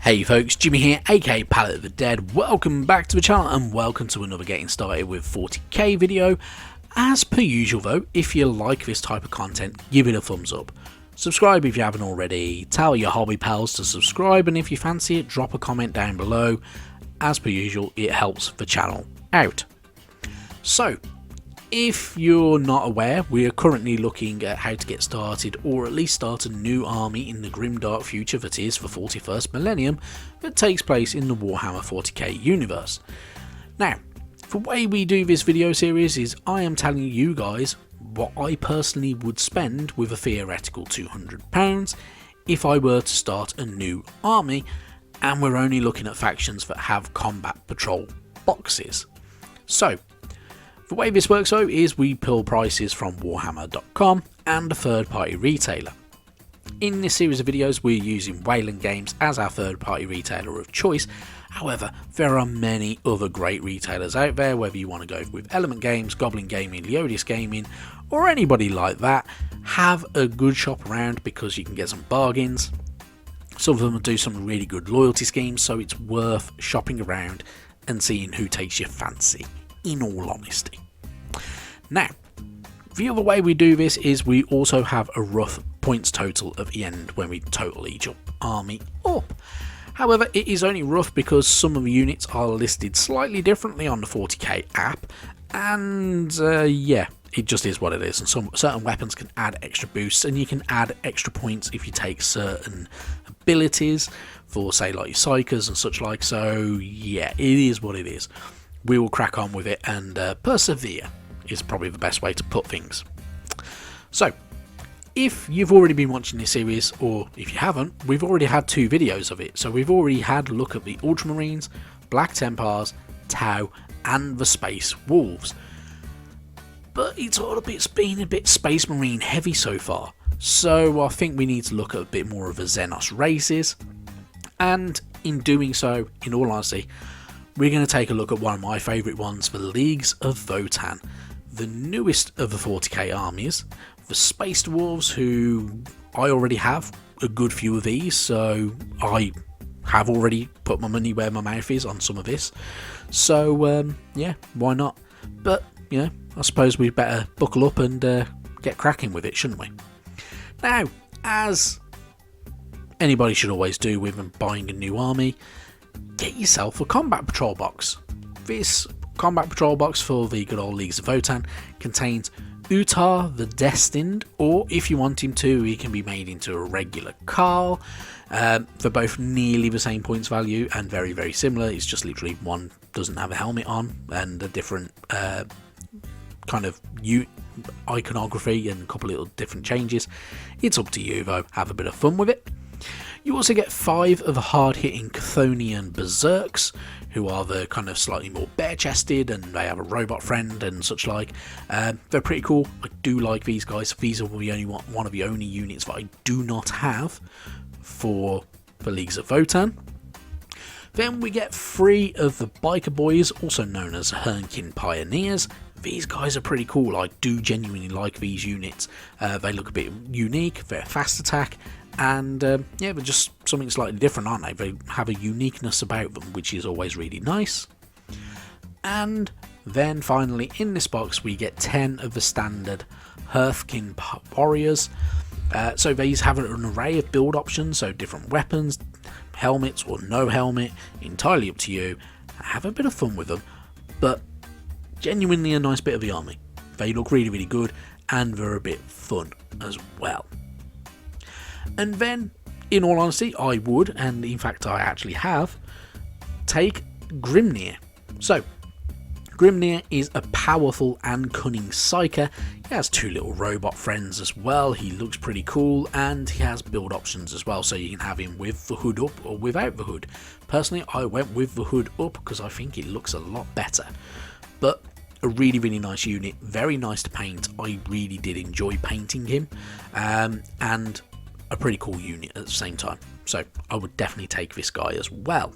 Hey folks, Jimmy here, aka Palette of the Dead. Welcome back to the channel and welcome to another Getting Started with 40k video. As per usual though, if you like this type of content, give it a thumbs up. Subscribe if you haven't already, tell your hobby pals to subscribe, and if you fancy it, drop a comment down below. As per usual, it helps the channel out. So, if you're not aware, we are currently looking at how to get started, or at least start a new army in the grimdark future that is the 41st millennium that takes place in the Warhammer 40k universe. Now, the way we do this video series is I am telling you guys what I personally would spend with a theoretical £200 if I were to start a new army, and we're only looking at factions that have combat patrol boxes. So, the way this works though is we pull prices from Warhammer.com and a third party retailer. In this series of videos we're using Wayland Games as our third party retailer of choice. However, there are many other great retailers out there, whether you want to go with Element Games, Goblin Gaming, Leodius Gaming or anybody like that. Have a good shop around because you can get some bargains. Some of them do some really good loyalty schemes, so it's worth shopping around and seeing who takes your fancy, in all honesty. Now, the other way we do this is we also have a rough points total at the end when we total each army up. However, it is only rough because some of the units are listed slightly differently on the 40k app, and yeah, it just is what it is. And certain weapons can add extra boosts, and you can add extra points if you take certain abilities for, say, like your psychers and such like. So yeah, it is what it is. We will crack on with it and persevere is probably the best way to put things. So, if you've already been watching this series, or if you haven't, we've already had 2 videos of it. So we've already had a look at the Ultramarines, Black Templars, Tau and the Space Wolves. But it's all been a bit Space Marine heavy so far. So I think we need to look at a bit more of the Xenos races. And in doing so, in all honesty, we're going to take a look at one of my favourite ones, the Leagues of Votann, the newest of the 40k armies, the Space Dwarves, who I already have a good few of these, so I have already put my money where my mouth is on some of this. So yeah, why not? But you know, I suppose we'd better buckle up and get cracking with it, shouldn't we? Now, as anybody should always do with buying a new army, get yourself a combat patrol box. This combat patrol box for the good old Leagues of Votann contains Utar the Destined, or if you want him to, he can be made into a regular Carl. They're both nearly the same points value and very, very similar. It's just literally one doesn't have a helmet on and a different kind of iconography and a couple of little different changes. It's up to you though, have a bit of fun with it. You also get 5 of the hard-hitting Chthonian Berserks, who are the kind of slightly more bare-chested, and they have a robot friend and such like. They're pretty cool. I do like these guys. These are one of the only units that I do not have for the Leagues of Votann. Then we get 3 of the Biker Boys, also known as Hernkin Pioneers. These guys are pretty cool. I do genuinely like these units. They look a bit unique, they're fast attack, and yeah, they're just something slightly different, aren't they? They have a uniqueness about them, which is always really nice. And then finally in this box we get 10 of the standard Hearthkin Warriors. So these have an array of build options, so different weapons, helmets or no helmet, entirely up to you. Have a bit of fun with them, but genuinely a nice bit of the army. They look really, really good, and they're a bit fun as well. And then, in all honesty, I would, and in fact I actually have, take Grimnir. So, Grimnir is a powerful and cunning psyker. He has 2 little robot friends as well. He looks pretty cool, and he has build options as well, so you can have him with the hood up or without the hood. Personally, I went with the hood up because I think it looks a lot better. But a really, really nice unit, very nice to paint. I really did enjoy painting him, and a pretty cool unit at the same time. So I would definitely take this guy as well.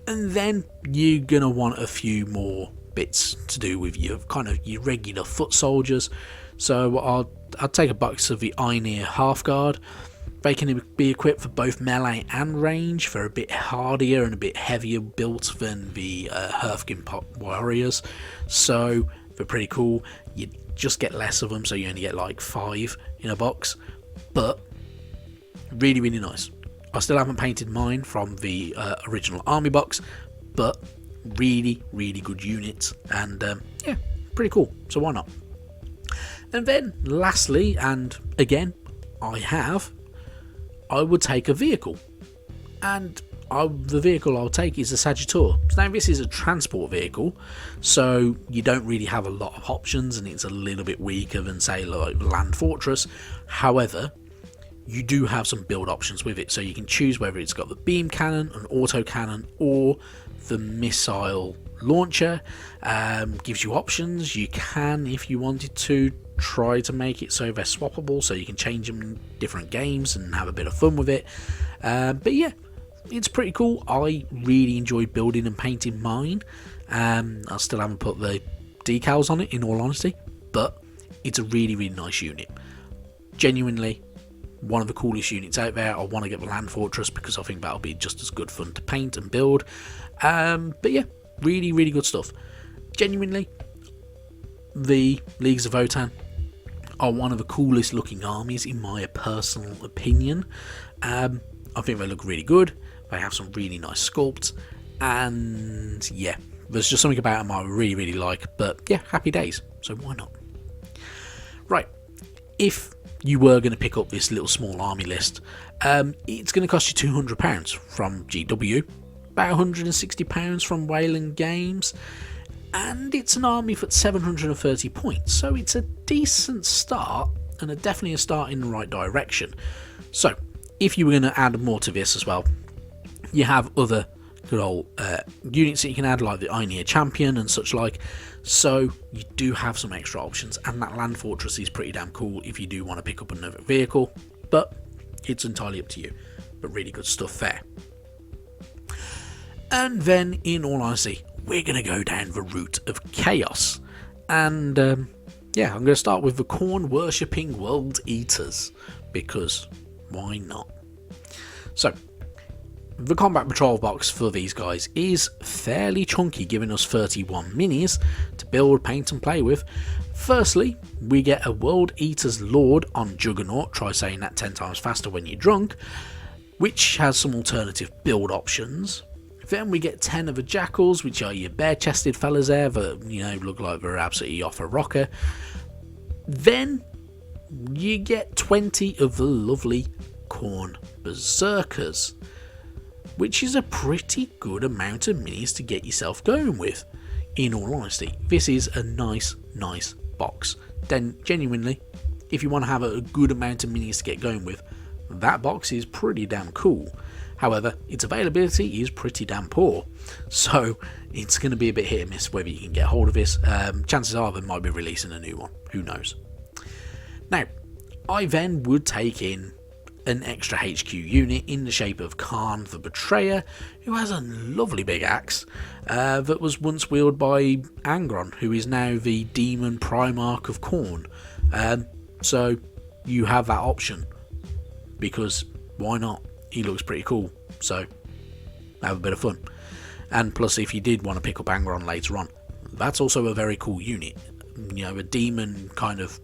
And then you're gonna want a few more bits to do with your kind of your regular foot soldiers. So I'll take a box of the Einir Half Guard. They can be equipped for both melee and range. They're a bit hardier and a bit heavier built than the Hearthkin warriors, so they're pretty cool. You just get less of them, so you only get like 5 in a box, but really nice. I still haven't painted mine from the original army box, but really good units, and yeah, pretty cool, so why not. And then lastly, and again, I would take a vehicle, and the vehicle I'll take is a Sagittarius. Now this is a transport vehicle, so you don't really have a lot of options, and it's a little bit weaker than say like Land Fortress. However, you do have some build options with it, so you can choose whether it's got the beam cannon, an auto cannon, or the missile launcher. Gives you options. You can, if you wanted to, try to make it so they're swappable, so you can change them in different games and have a bit of fun with it. But yeah, it's pretty cool. I really enjoy building and painting mine. I still haven't put the decals on it, in all honesty, but it's a really nice unit. Genuinely one of the coolest units out there. I want to get the Land Fortress because I think that'll be just as good fun to paint and build. But yeah, really good stuff. Genuinely, the Leagues of Votann are one of the coolest looking armies in my personal opinion. I think they look really good. They have some really nice sculpts, and yeah, there's just something about them I really like. But yeah, happy days, so why not? Right, if you were going to pick up this little small army list, it's going to cost you £200 from GW, about £160 from Wayland Games, and it's an army for 730 points, so it's a decent start, and definitely a start in the right direction. So if you were going to add more to this as well, you have other good old units that you can add, like the Einir Champion and such like, so you do have some extra options, and that Land Fortress is pretty damn cool if you do want to pick up another vehicle, but it's entirely up to you. But really good stuff there. And then, in all honesty, we're going to go down the route of chaos, and yeah, I'm going to start with the corn worshipping world eaters, because why not? So the combat patrol box for these guys is fairly chunky, giving us 31 minis to build, paint and play with. Firstly, we get a World Eater's Lord on Juggernaut, try saying that 10 times faster when you're drunk, which has some alternative build options. Then we get 10 of the Jackals, which are your bare-chested fellas there that, you know, look like they're absolutely off a rocker. Then you get 20 of the lovely Corn Berserkers, which is a pretty good amount of minis to get yourself going with. In all honesty, this is a nice box. Then genuinely, if you want to have a good amount of minis to get going with, that box is pretty damn cool. However, its availability is pretty damn poor, so it's going to be a bit hit and miss whether you can get hold of this. Chances are they might be releasing a new one, who knows. Now, I then would take in an extra HQ unit in the shape of Khan the Betrayer, who has a lovely big axe that was once wielded by Angron, who is now the Demon Primarch of Khorne. So you have that option, because why not? He looks pretty cool, so have a bit of fun. And plus, if you did want to pick up Angron later on, that's also a very cool unit. You know, a demon kind of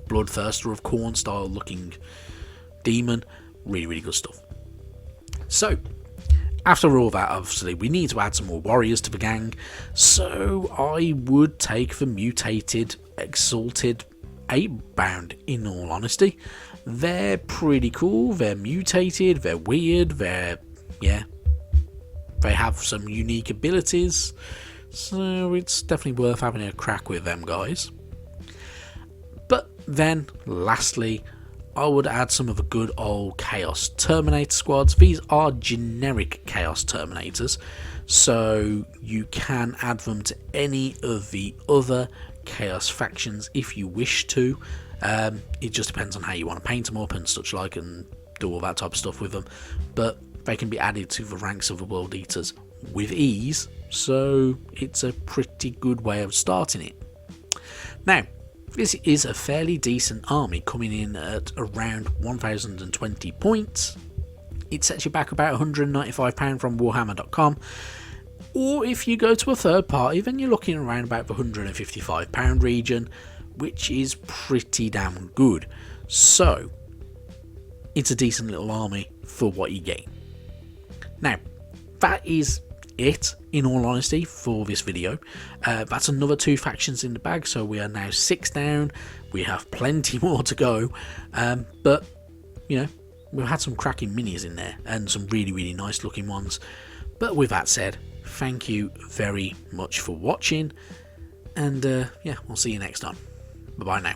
bloodthirster of Khorne style looking demon. Really good stuff. So after all that, obviously we need to add some more warriors to the gang, so I would take the mutated exalted 8-bound, in all honesty. They're pretty cool, they're mutated, they're weird, they have some unique abilities, so it's definitely worth having a crack with them guys. But then lastly, I would add some of the good old Chaos Terminator squads. These are generic Chaos Terminators, so you can add them to any of the other Chaos factions if you wish to. It just depends on how you want to paint them up and such like, and do all that type of stuff with them, but they can be added to the ranks of the World Eaters with ease, so it's a pretty good way of starting it. Now, This is a fairly decent army, coming in at around 1020 points. It sets you back about £195 from Warhammer.com, or if you go to a third party, then you're looking around about the £155 region, which is pretty damn good. So it's a decent little army for what you get. Now, that is it, in all honesty, for this video. That's another 2 factions in the bag, so we are now 6 down. We have plenty more to go, but you know, we've had some cracking minis in there and some really nice looking ones. But with that said, thank you very much for watching, and yeah, we'll see you next time. Bye bye now.